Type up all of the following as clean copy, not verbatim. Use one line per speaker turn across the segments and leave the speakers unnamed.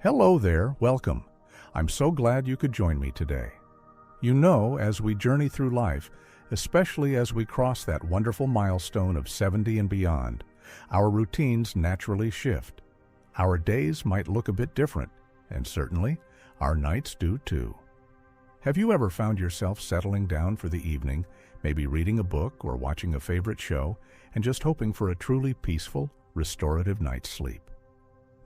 Hello there, welcome. I'm so glad you could join me today. You know, as we journey through life, especially as we cross that wonderful milestone of 70 and beyond, our routines naturally shift. Our days might look a bit different, and certainly, our nights do too. Have you ever found yourself settling down for the evening, maybe reading a book or watching a favorite show, and just hoping for a truly peaceful, restorative night's sleep?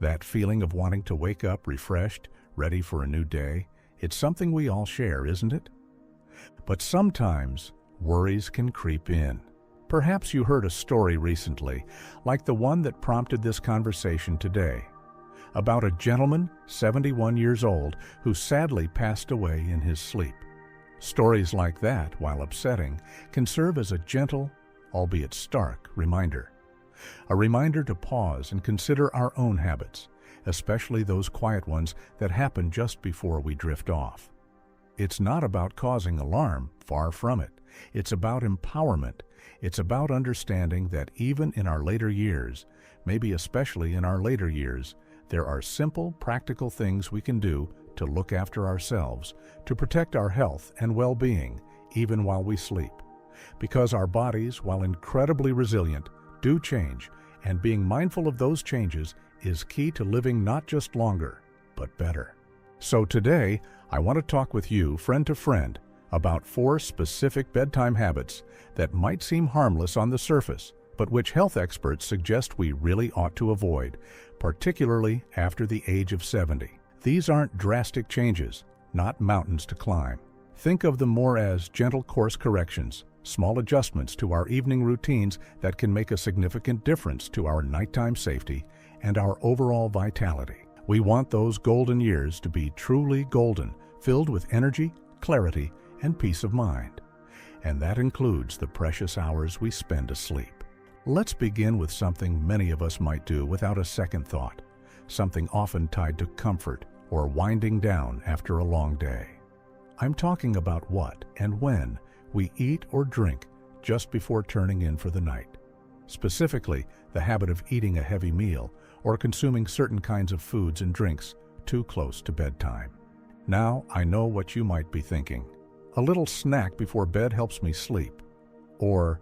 That feeling of wanting to wake up refreshed, ready for a new day, it's something we all share, isn't it? But sometimes, worries can creep in. Perhaps you heard a story recently, like the one that prompted this conversation today, about a gentleman, 71 years old, who sadly passed away in his sleep. Stories like that, while upsetting, can serve as a gentle, albeit stark, reminder. A reminder to pause and consider our own habits, especially those quiet ones that happen just before we drift off. It's not about causing alarm, far from it. It's about empowerment. It's about understanding that even in our later years, maybe especially in our later years, there are simple, practical things we can do to look after ourselves, to protect our health and well-being, even while we sleep. Because our bodies, while incredibly resilient, do change, and being mindful of those changes is key to living not just longer, but better. So today, I want to talk with you, friend to friend, about 4 specific bedtime habits that might seem harmless on the surface, but which health experts suggest we really ought to avoid, particularly after the age of 70. These aren't drastic changes, not mountains to climb. Think of them more as gentle course corrections, small adjustments to our evening routines that can make a significant difference to our nighttime safety and our overall vitality. We want those golden years to be truly golden, filled with energy, clarity, and peace of mind. And that includes the precious hours we spend asleep. Let's begin with something many of us might do without a second thought, something often tied to comfort or winding down after a long day. I'm talking about what and when we eat or drink just before turning in for the night. Specifically, the habit of eating a heavy meal or consuming certain kinds of foods and drinks too close to bedtime. Now, I know what you might be thinking. A little snack before bed helps me sleep. Or,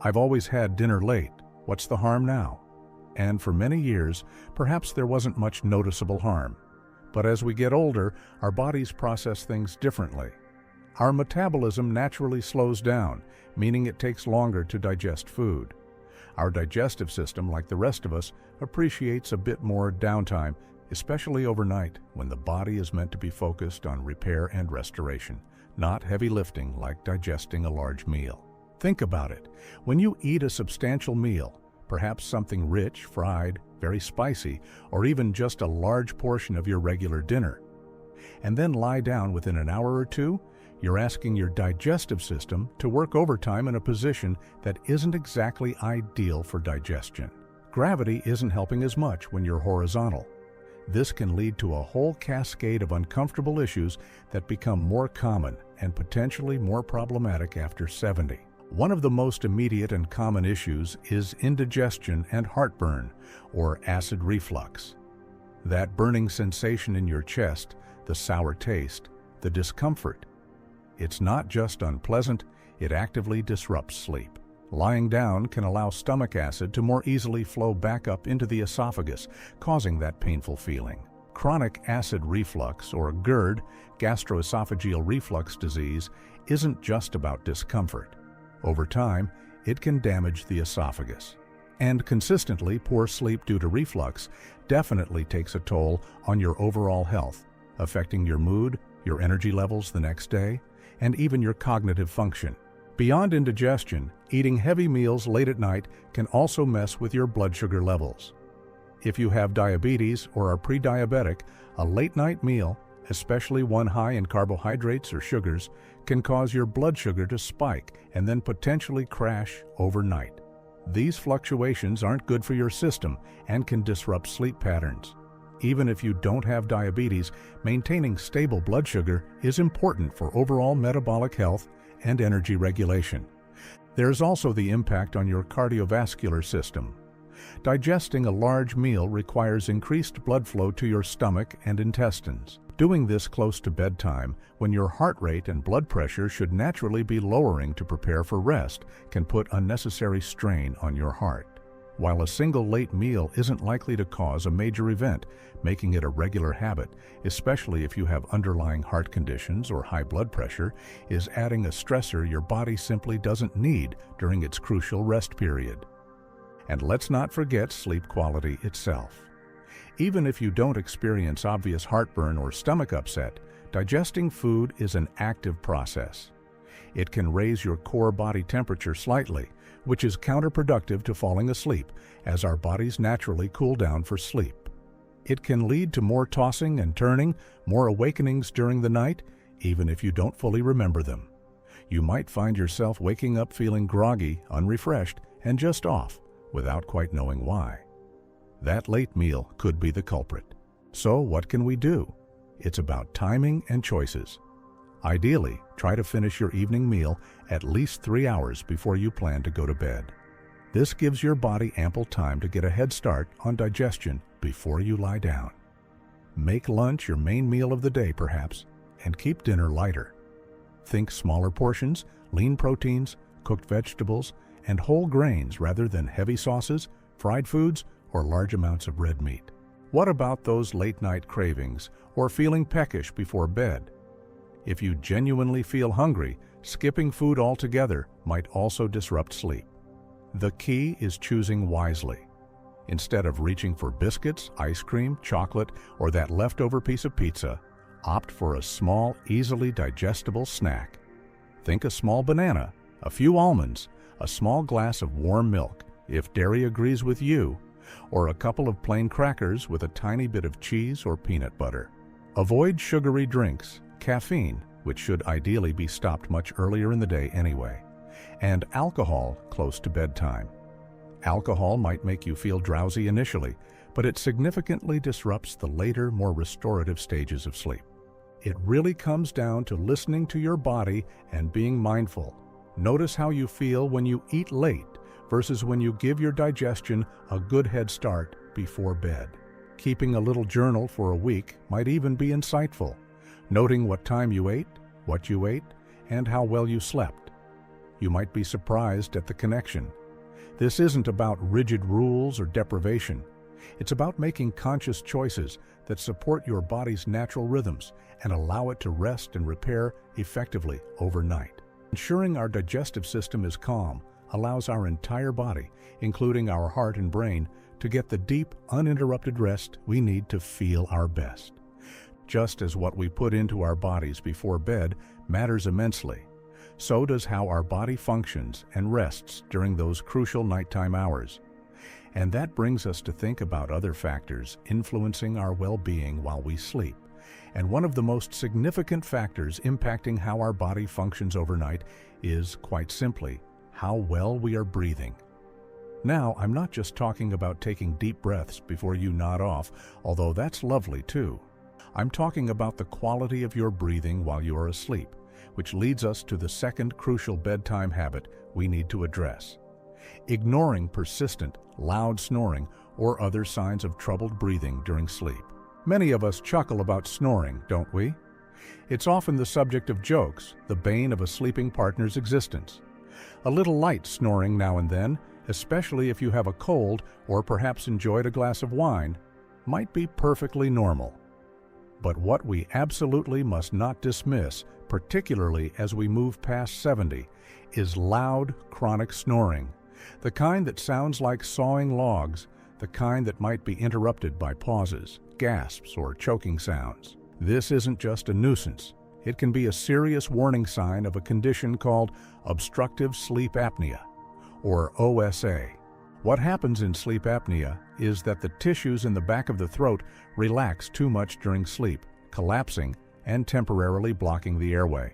I've always had dinner late. What's the harm now? And for many years, perhaps there wasn't much noticeable harm. But as we get older, our bodies process things differently. Our metabolism naturally slows down, meaning it takes longer to digest food. Our digestive system, like the rest of us, appreciates a bit more downtime, especially overnight when the body is meant to be focused on repair and restoration, not heavy lifting like digesting a large meal. Think about it. When you eat a substantial meal, perhaps something rich, fried, very spicy, or even just a large portion of your regular dinner, and then lie down within an hour or two, you're asking your digestive system to work overtime in a position that isn't exactly ideal for digestion. Gravity isn't helping as much when you're horizontal. This can lead to a whole cascade of uncomfortable issues that become more common and potentially more problematic after 70. One of the most immediate and common issues is indigestion and heartburn, or acid reflux. That burning sensation in your chest, the sour taste, the discomfort. It's not just unpleasant, it actively disrupts sleep. Lying down can allow stomach acid to more easily flow back up into the esophagus, causing that painful feeling. Chronic acid reflux, or GERD, gastroesophageal reflux disease, isn't just about discomfort. Over time, it can damage the esophagus. And consistently poor sleep due to reflux definitely takes a toll on your overall health, affecting your mood, your energy levels the next day, and even your cognitive function. Beyond indigestion, eating heavy meals late at night can also mess with your blood sugar levels. If you have diabetes or are pre-diabetic, a late-night meal, especially one high in carbohydrates or sugars, can cause your blood sugar to spike and then potentially crash overnight. These fluctuations aren't good for your system and can disrupt sleep patterns. Even if you don't have diabetes, maintaining stable blood sugar is important for overall metabolic health and energy regulation. There's also the impact on your cardiovascular system. Digesting a large meal requires increased blood flow to your stomach and intestines. Doing this close to bedtime, when your heart rate and blood pressure should naturally be lowering to prepare for rest, can put unnecessary strain on your heart. While a single late meal isn't likely to cause a major event, making it a regular habit, especially if you have underlying heart conditions or high blood pressure, is adding a stressor your body simply doesn't need during its crucial rest period. And let's not forget sleep quality itself. Even if you don't experience obvious heartburn or stomach upset, digesting food is an active process. It can raise your core body temperature slightly, which is counterproductive to falling asleep, as our bodies naturally cool down for sleep. It can lead to more tossing and turning, more awakenings during the night, even if you don't fully remember them. You might find yourself waking up feeling groggy, unrefreshed, and just off, without quite knowing why. That late meal could be the culprit. So what can we do? It's about timing and choices. Ideally, try to finish your evening meal at least 3 hours before you plan to go to bed. This gives your body ample time to get a head start on digestion before you lie down. Make lunch your main meal of the day, perhaps, and keep dinner lighter. Think smaller portions, lean proteins, cooked vegetables, and whole grains rather than heavy sauces, fried foods, or large amounts of red meat. What about those late-night cravings or feeling peckish before bed? If you genuinely feel hungry, skipping food altogether might also disrupt sleep. The key is choosing wisely. Instead of reaching for biscuits, ice cream, chocolate, or that leftover piece of pizza, opt for a small, easily digestible snack. Think a small banana, a few almonds, a small glass of warm milk, if dairy agrees with you, or a couple of plain crackers with a tiny bit of cheese or peanut butter. Avoid sugary drinks, caffeine, which should ideally be stopped much earlier in the day anyway, and alcohol close to bedtime. Alcohol might make you feel drowsy initially, but it significantly disrupts the later, more restorative stages of sleep. It really comes down to listening to your body and being mindful. Notice how you feel when you eat late versus when you give your digestion a good head start before bed. Keeping a little journal for a week might even be insightful, noting what time you ate, what you ate, and how well you slept. You might be surprised at the connection. This isn't about rigid rules or deprivation. It's about making conscious choices that support your body's natural rhythms and allow it to rest and repair effectively overnight. Ensuring our digestive system is calm allows our entire body, including our heart and brain, to get the deep, uninterrupted rest we need to feel our best. Just as what we put into our bodies before bed matters immensely, so does how our body functions and rests during those crucial nighttime hours. And that brings us to think about other factors influencing our well-being while we sleep. And one of the most significant factors impacting how our body functions overnight is, quite simply, how well we are breathing. Now, I'm not just talking about taking deep breaths before you nod off, although that's lovely too. I'm talking about the quality of your breathing while you are asleep, which leads us to the second crucial bedtime habit we need to address: ignoring persistent, loud snoring or other signs of troubled breathing during sleep. Many of us chuckle about snoring, don't we? It's often the subject of jokes, the bane of a sleeping partner's existence. A little light snoring now and then, especially if you have a cold or perhaps enjoyed a glass of wine, might be perfectly normal. But what we absolutely must not dismiss, particularly as we move past 70, is loud, chronic snoring. The kind that sounds like sawing logs, the kind that might be interrupted by pauses, gasps, or choking sounds. This isn't just a nuisance. It can be a serious warning sign of a condition called obstructive sleep apnea, or OSA. What happens in sleep apnea is that the tissues in the back of the throat relax too much during sleep, collapsing and temporarily blocking the airway.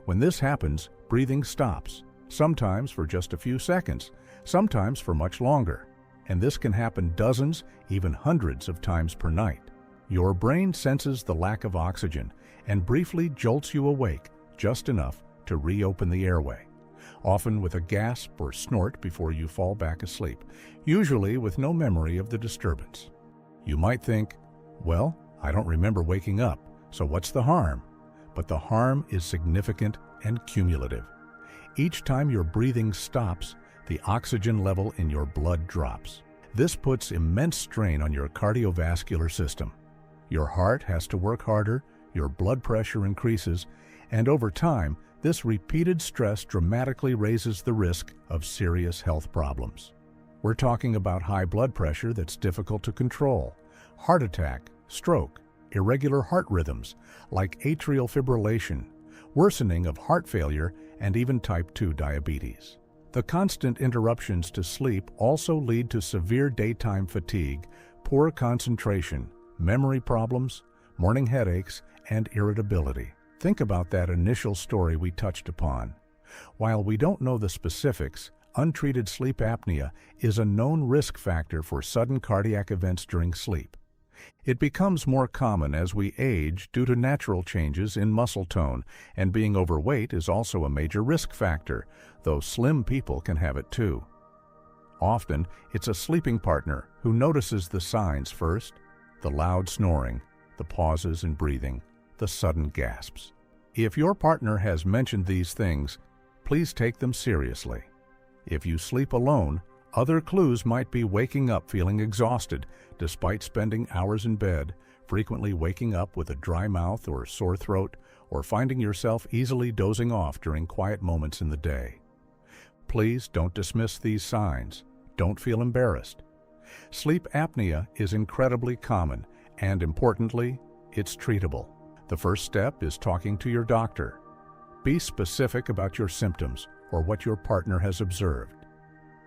When this happens, breathing stops, sometimes for just a few seconds, sometimes for much longer. And this can happen dozens, even hundreds of times per night. Your brain senses the lack of oxygen and briefly jolts you awake just enough to reopen the airway. often with a gasp or snort before you fall back asleep, usually with no memory of the disturbance. You might think, well, I don't remember waking up, so what's the harm? But the harm is significant and cumulative. Each time your breathing stops, the oxygen level in your blood drops. This puts immense strain on your cardiovascular system. Your heart has to work harder, your blood pressure increases, and over time, this repeated stress dramatically raises the risk of serious health problems. We're talking about high blood pressure that's difficult to control, heart attack, stroke, irregular heart rhythms like atrial fibrillation, worsening of heart failure, and even type 2 diabetes. The constant interruptions to sleep also lead to severe daytime fatigue, poor concentration, memory problems, morning headaches, and irritability. Think about that initial story we touched upon. While we don't know the specifics, untreated sleep apnea is a known risk factor for sudden cardiac events during sleep. It becomes more common as we age due to natural changes in muscle tone, and being overweight is also a major risk factor, though slim people can have it too. Often, it's a sleeping partner who notices the signs first: the loud snoring, the pauses in breathing, the sudden gasps. If your partner has mentioned these things, please take them seriously. If you sleep alone, other clues might be waking up feeling exhausted despite spending hours in bed, frequently waking up with a dry mouth or sore throat, or finding yourself easily dozing off during quiet moments in the day. Please don't dismiss these signs. Don't feel embarrassed. Sleep apnea is incredibly common, and importantly, it's treatable. The first step is talking to your doctor. Be specific about your symptoms or what your partner has observed.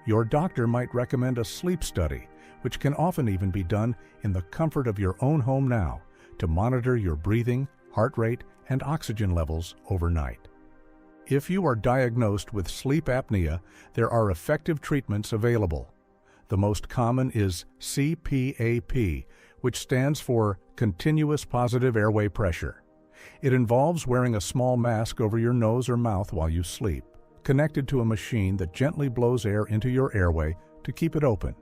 Your doctor might recommend a sleep study, which can often even be done in the comfort of your own home now, to monitor your breathing, heart rate, and oxygen levels overnight. If you are diagnosed with sleep apnea, there are effective treatments available. The most common is CPAP, which stands for Continuous Positive Airway Pressure. It involves wearing a small mask over your nose or mouth while you sleep, connected to a machine that gently blows air into your airway to keep it open.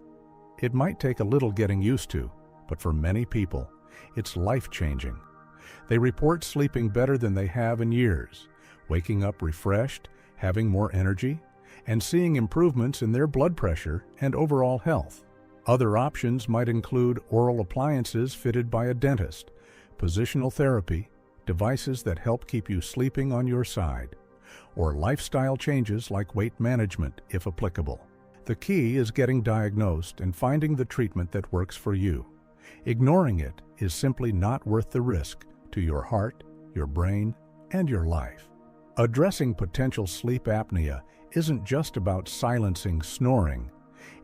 It might take a little getting used to, but for many people, it's life-changing. They report sleeping better than they have in years, waking up refreshed, having more energy, and seeing improvements in their blood pressure and overall health. Other options might include oral appliances fitted by a dentist, positional therapy, devices that help keep you sleeping on your side, or lifestyle changes like weight management if applicable. The key is getting diagnosed and finding the treatment that works for you. Ignoring it is simply not worth the risk to your heart, your brain, and your life. Addressing potential sleep apnea isn't just about silencing snoring.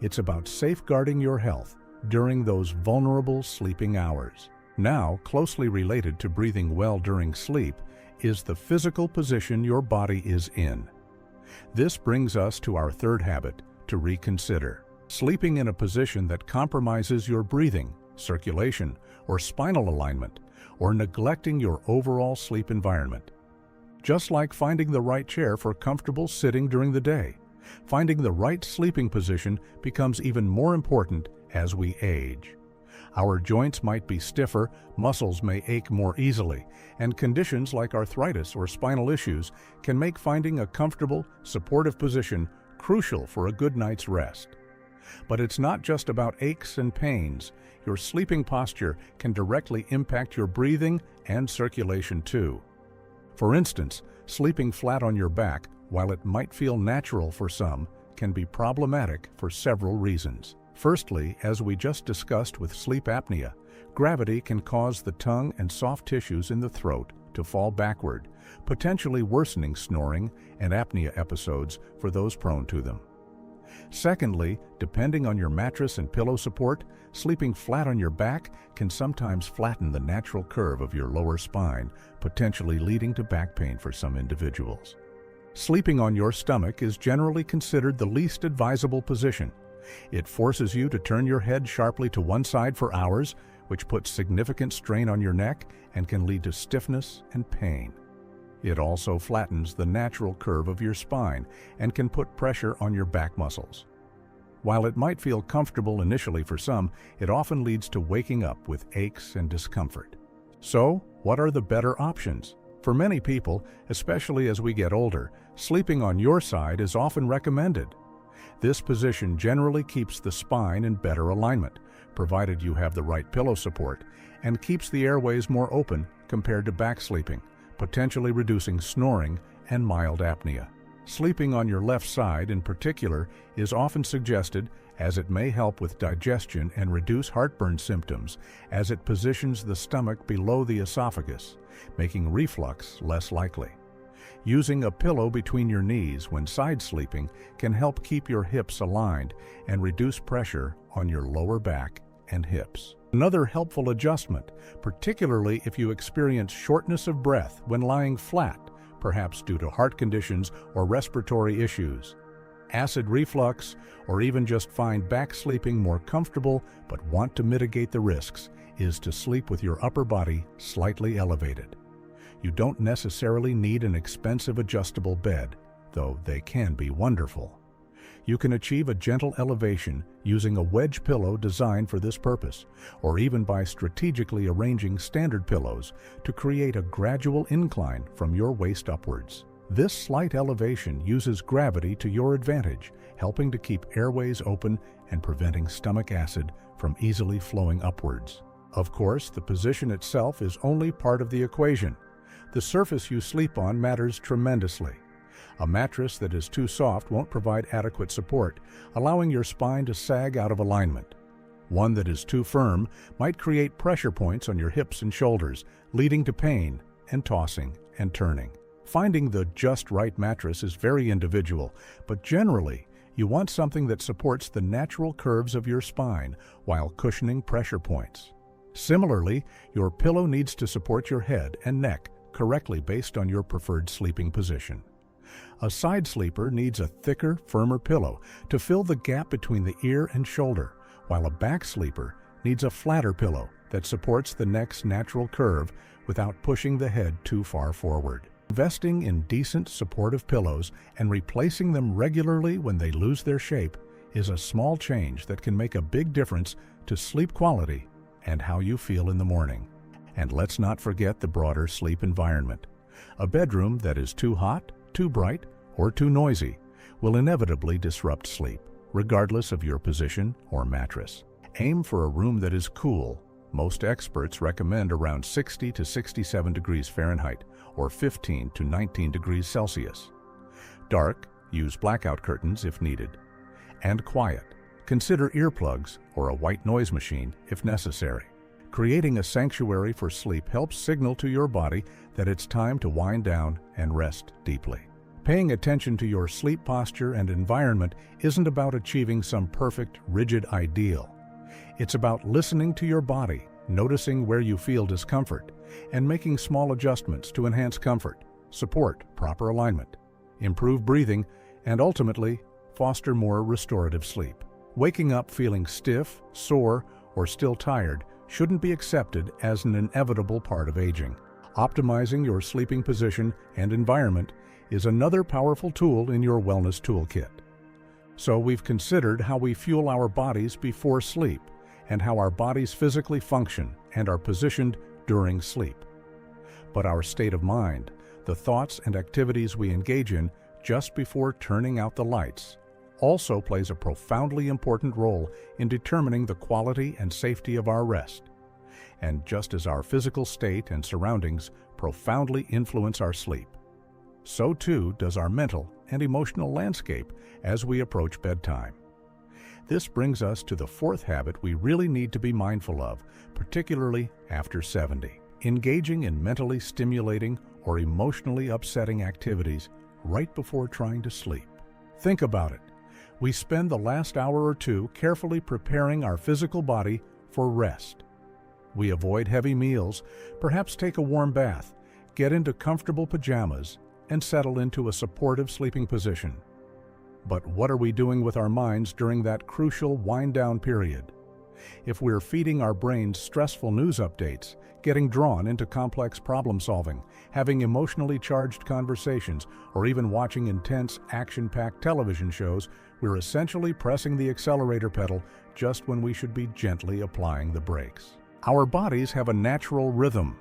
It's about safeguarding your health during those vulnerable sleeping hours. Now, closely related to breathing well during sleep is the physical position your body is in. This brings us to our third habit to reconsider: sleeping in a position that compromises your breathing, circulation, or spinal alignment, or neglecting your overall sleep environment. Just like finding the right chair for comfortable sitting during the day, finding the right sleeping position becomes even more important as we age. Our joints might be stiffer, muscles may ache more easily, and conditions like arthritis or spinal issues can make finding a comfortable, supportive position crucial for a good night's rest. But it's not just about aches and pains. Your sleeping posture can directly impact your breathing and circulation too. For instance, sleeping flat on your back, while it might feel natural for some, can be problematic for several reasons. Firstly, as we just discussed with sleep apnea, gravity can cause the tongue and soft tissues in the throat to fall backward, potentially worsening snoring and apnea episodes for those prone to them. Secondly, depending on your mattress and pillow support, sleeping flat on your back can sometimes flatten the natural curve of your lower spine, potentially leading to back pain for some individuals. Sleeping on your stomach is generally considered the least advisable position. It forces you to turn your head sharply to one side for hours, which puts significant strain on your neck and can lead to stiffness and pain. It also flattens the natural curve of your spine and can put pressure on your back muscles. While it might feel comfortable initially for some, it often leads to waking up with aches and discomfort. So, what are the better options? For many people, especially as we get older, sleeping on your side is often recommended. This position generally keeps the spine in better alignment, provided you have the right pillow support, and keeps the airways more open compared to back sleeping, potentially reducing snoring and mild apnea. Sleeping on your left side in particular is often suggested as it may help with digestion and reduce heartburn symptoms as it positions the stomach below the esophagus, making reflux less likely. Using a pillow between your knees when side sleeping can help keep your hips aligned and reduce pressure on your lower back and hips. Another helpful adjustment, particularly if you experience shortness of breath when lying flat, perhaps due to heart conditions or respiratory issues, acid reflux, or even just find back sleeping more comfortable but want to mitigate the risks, is to sleep with your upper body slightly elevated. You don't necessarily need an expensive adjustable bed, though they can be wonderful. You can achieve a gentle elevation using a wedge pillow designed for this purpose, or even by strategically arranging standard pillows to create a gradual incline from your waist upwards. This slight elevation uses gravity to your advantage, helping to keep airways open and preventing stomach acid from easily flowing upwards. Of course, the position itself is only part of the equation. The surface you sleep on matters tremendously. A mattress that is too soft won't provide adequate support, allowing your spine to sag out of alignment. One that is too firm might create pressure points on your hips and shoulders, leading to pain and tossing and turning. Finding the just right mattress is very individual, but generally, you want something that supports the natural curves of your spine while cushioning pressure points. Similarly, your pillow needs to support your head and neck correctly based on your preferred sleeping position. A side sleeper needs a thicker, firmer pillow to fill the gap between the ear and shoulder, while a back sleeper needs a flatter pillow that supports the neck's natural curve without pushing the head too far forward. Investing in decent supportive pillows and replacing them regularly when they lose their shape is a small change that can make a big difference to sleep quality and how you feel in the morning. And let's not forget the broader sleep environment. A bedroom that is too hot, too bright, or too noisy will inevitably disrupt sleep, regardless of your position or mattress. Aim for a room that is cool. Most experts recommend around 60 to 67 degrees Fahrenheit or 15 to 19 degrees Celsius. Dark, use blackout curtains if needed. And quiet, consider earplugs or a white noise machine if necessary. Creating a sanctuary for sleep helps signal to your body that it's time to wind down and rest deeply. Paying attention to your sleep posture and environment isn't about achieving some perfect, rigid ideal. It's about listening to your body, noticing where you feel discomfort, and making small adjustments to enhance comfort, support proper alignment, improve breathing, and ultimately foster more restorative sleep. Waking up feeling stiff, sore, or still tired shouldn't be accepted as an inevitable part of aging. Optimizing your sleeping position and environment is another powerful tool in your wellness toolkit. So we've considered how we fuel our bodies before sleep and how our bodies physically function and are positioned during sleep. But our state of mind, the thoughts and activities we engage in just before turning out the lights, also plays a profoundly important role in determining the quality and safety of our rest. And just as our physical state and surroundings profoundly influence our sleep, so too does our mental and emotional landscape as we approach bedtime. This brings us to the fourth habit we really need to be mindful of, particularly after 70. Engaging in mentally stimulating or emotionally upsetting activities right before trying to sleep. Think about it. We spend the last hour or two carefully preparing our physical body for rest. We avoid heavy meals, perhaps take a warm bath, get into comfortable pajamas, and settle into a supportive sleeping position. But what are we doing with our minds during that crucial wind-down period? If we're feeding our brains stressful news updates, getting drawn into complex problem solving, having emotionally charged conversations, or even watching intense, action-packed television shows, we're essentially pressing the accelerator pedal just when we should be gently applying the brakes. Our bodies have a natural rhythm.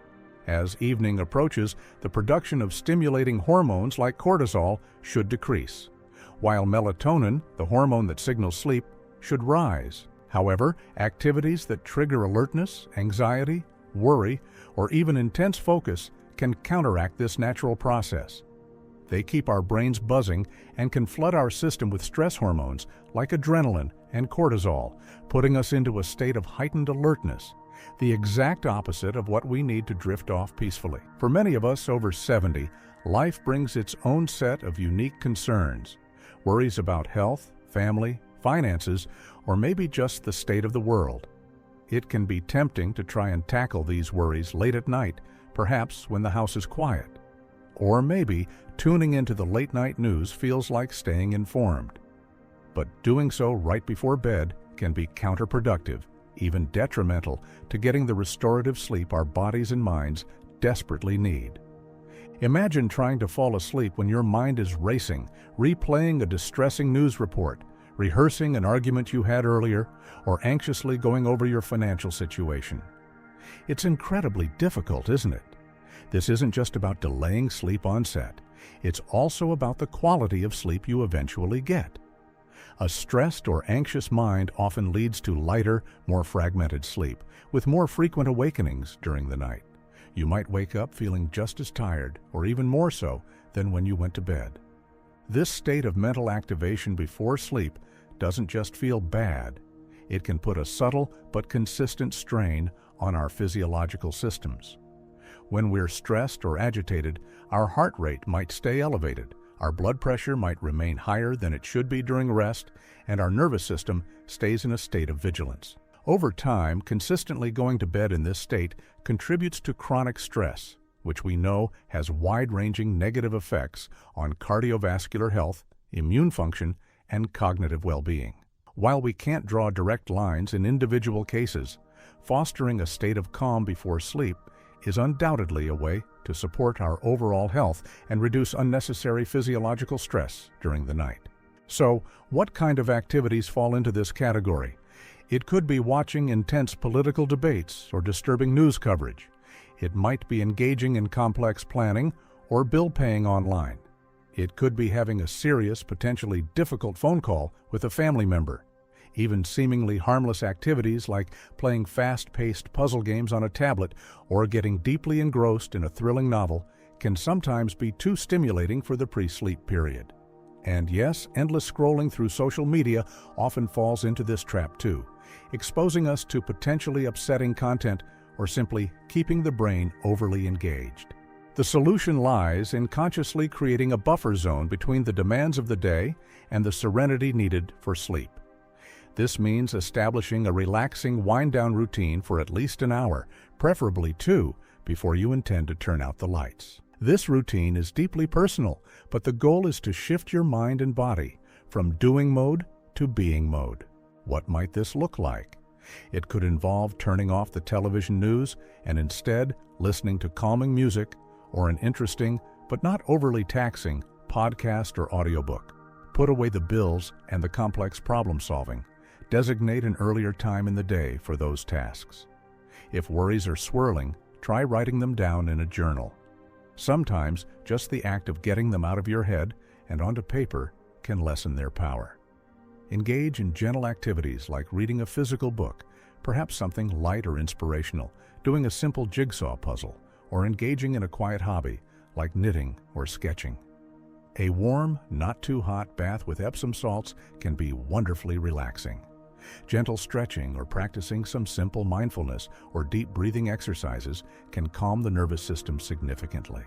As evening approaches, the production of stimulating hormones like cortisol should decrease, while melatonin, the hormone that signals sleep, should rise. However, activities that trigger alertness, anxiety, worry, or even intense focus can counteract this natural process. They keep our brains buzzing and can flood our system with stress hormones like adrenaline and cortisol, putting us into a state of heightened alertness, the exact opposite of what we need to drift off peacefully. For many of us over 70, life brings its own set of unique concerns, worries about health, family, finances, or maybe just the state of the world. It can be tempting to try and tackle these worries late at night, perhaps when the house is quiet. Or maybe tuning into the late-night news feels like staying informed. But doing so right before bed can be counterproductive, even detrimental to getting the restorative sleep our bodies and minds desperately need. Imagine trying to fall asleep when your mind is racing, replaying a distressing news report, rehearsing an argument you had earlier, or anxiously going over your financial situation. It's incredibly difficult, isn't it? This isn't just about delaying sleep onset. It's also about the quality of sleep you eventually get. A stressed or anxious mind often leads to lighter, more fragmented sleep, with more frequent awakenings during the night. You might wake up feeling just as tired, or even more so, than when you went to bed. This state of mental activation before sleep doesn't just feel bad. It can put a subtle but consistent strain on our physiological systems. When we're stressed or agitated, our heart rate might stay elevated, our blood pressure might remain higher than it should be during rest, and our nervous system stays in a state of vigilance. Over time, consistently going to bed in this state contributes to chronic stress, which we know has wide-ranging negative effects on cardiovascular health, immune function, and cognitive well-being. While we can't draw direct lines in individual cases, fostering a state of calm before sleep is undoubtedly a way to support our overall health and reduce unnecessary physiological stress during the night. So, what kind of activities fall into this category? It could be watching intense political debates or disturbing news coverage. It might be engaging in complex planning or bill paying online. It could be having a serious, potentially difficult phone call with a family member. Even seemingly harmless activities like playing fast-paced puzzle games on a tablet or getting deeply engrossed in a thrilling novel can sometimes be too stimulating for the pre-sleep period. And yes, endless scrolling through social media often falls into this trap too, exposing us to potentially upsetting content or simply keeping the brain overly engaged. The solution lies in consciously creating a buffer zone between the demands of the day and the serenity needed for sleep. This means establishing a relaxing wind-down routine for at least an hour, preferably 2, before you intend to turn out the lights. This routine is deeply personal, but the goal is to shift your mind and body from doing mode to being mode. What might this look like? It could involve turning off the television news and instead listening to calming music or an interesting, but not overly taxing, podcast or audiobook. Put away the bills and the complex problem solving. Designate an earlier time in the day for those tasks. If worries are swirling, try writing them down in a journal. Sometimes, just the act of getting them out of your head and onto paper can lessen their power. Engage in gentle activities like reading a physical book, perhaps something light or inspirational, doing a simple jigsaw puzzle, or engaging in a quiet hobby like knitting or sketching. A warm, not too hot bath with Epsom salts can be wonderfully relaxing. Gentle stretching or practicing some simple mindfulness or deep breathing exercises can calm the nervous system significantly.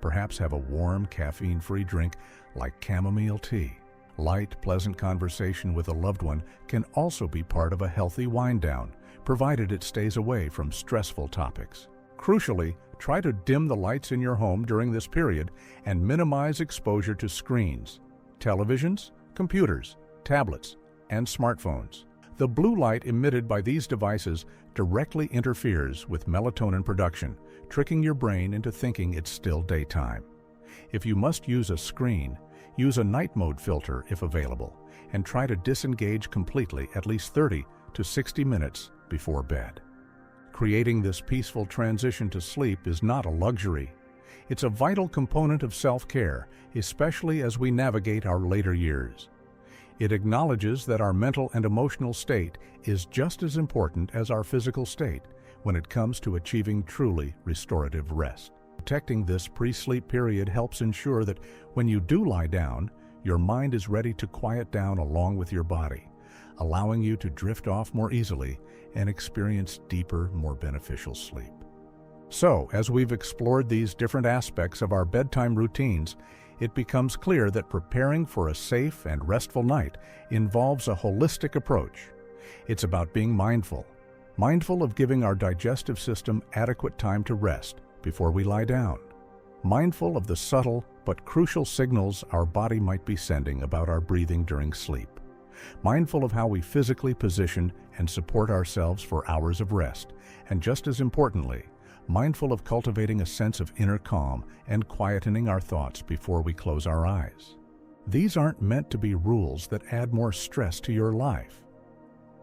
Perhaps have a warm, caffeine-free drink like chamomile tea. Light, pleasant conversation with a loved one can also be part of a healthy wind-down, provided it stays away from stressful topics. Crucially, try to dim the lights in your home during this period and minimize exposure to screens, televisions, computers, tablets, and smartphones. The blue light emitted by these devices directly interferes with melatonin production, tricking your brain into thinking it's still daytime. If you must use a screen, use a night mode filter if available, and try to disengage completely at least 30 to 60 minutes before bed. Creating this peaceful transition to sleep is not a luxury. It's a vital component of self-care, especially as we navigate our later years. It acknowledges that our mental and emotional state is just as important as our physical state when it comes to achieving truly restorative rest. Protecting this pre-sleep period helps ensure that when you do lie down, your mind is ready to quiet down along with your body, allowing you to drift off more easily and experience deeper, more beneficial sleep. So, as we've explored these different aspects of our bedtime routines, it becomes clear that preparing for a safe and restful night involves a holistic approach. It's about being mindful of giving our digestive system adequate time to rest before we lie down, mindful of the subtle but crucial signals our body might be sending about our breathing during sleep, mindful of how we physically position and support ourselves for hours of rest, and just as importantly, mindful of cultivating a sense of inner calm and quietening our thoughts before we close our eyes. These aren't meant to be rules that add more stress to your life.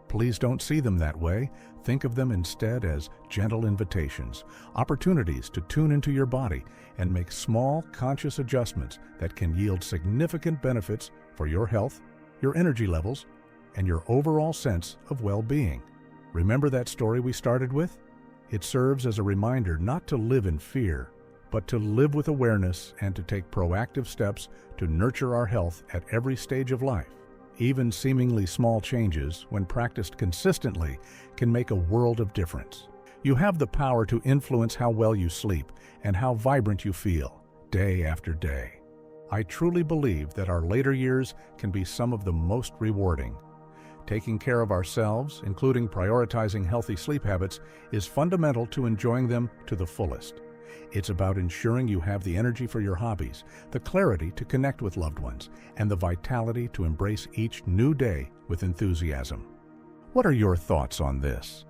Please don't see them that way. Think of them instead as gentle invitations, opportunities to tune into your body and make small, conscious adjustments that can yield significant benefits for your health, your energy levels, and your overall sense of well-being. Remember that story we started with? It serves as a reminder not to live in fear, but to live with awareness and to take proactive steps to nurture our health at every stage of life. Even seemingly small changes, when practiced consistently, can make a world of difference. You have the power to influence how well you sleep and how vibrant you feel, day after day. I truly believe that our later years can be some of the most rewarding. Taking care of ourselves, including prioritizing healthy sleep habits, is fundamental to enjoying them to the fullest. It's about ensuring you have the energy for your hobbies, the clarity to connect with loved ones, and the vitality to embrace each new day with enthusiasm. What are your thoughts on this?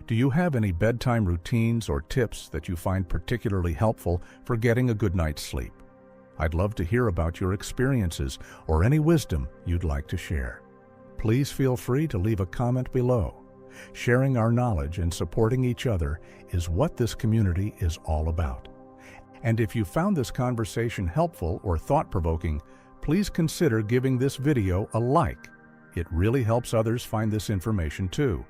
Do you have any bedtime routines or tips that you find particularly helpful for getting a good night's sleep? I'd love to hear about your experiences or any wisdom you'd like to share. Please feel free to leave a comment below. Sharing our knowledge and supporting each other is what this community is all about. And if you found this conversation helpful or thought-provoking, please consider giving this video a like. It really helps others find this information too.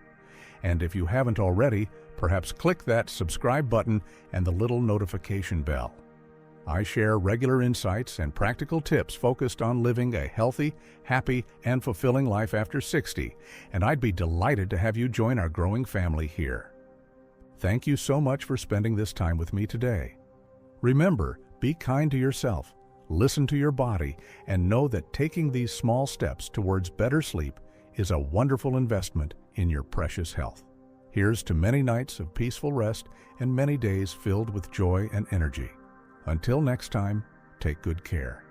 And if you haven't already, perhaps click that subscribe button and the little notification bell. I share regular insights and practical tips focused on living a healthy, happy, and fulfilling life after 60, and I'd be delighted to have you join our growing family here. Thank you so much for spending this time with me today. Remember, be kind to yourself, listen to your body, and know that taking these small steps towards better sleep is a wonderful investment in your precious health. Here's to many nights of peaceful rest and many days filled with joy and energy. Until next time, take good care.